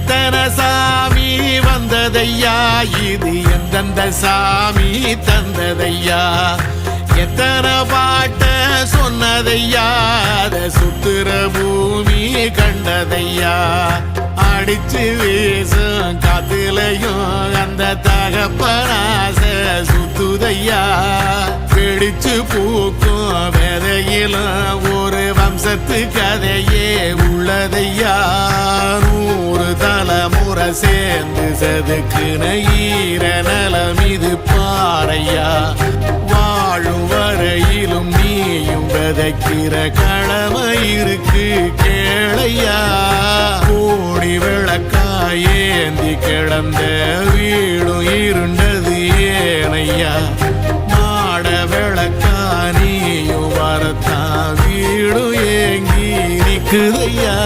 எத்தனை சாமி வந்ததையா, இது எந்தெந்த சாமி தந்ததையா, எத்தனை பாட்ட சொன்னதையா, அத சுத்துற பூமி கண்டதையா, அடிச்சு வீசும் காத்துலையும் அந்த தகப்பனாச சுத்துதையா, பிடிச்சு பூக்கும் விதையிலும் ஒரு வம்சத்து கதையே உள்ளதையா, 100 தலைமுறை சேர்ந்து செதுக்குன ஈர நலம் இது பாறையா, வாழும் வரையிலும் நீயும் விதைக்கிற கடமை இருக்கு கேளையா, கோடி விளக்காயேந்தி கிடந்த வீடும் இருண்டது ஏனையா, மாட விளக்கா நீயும் வரத்தான் வீடும் ஏங்கி நிக்குதையா.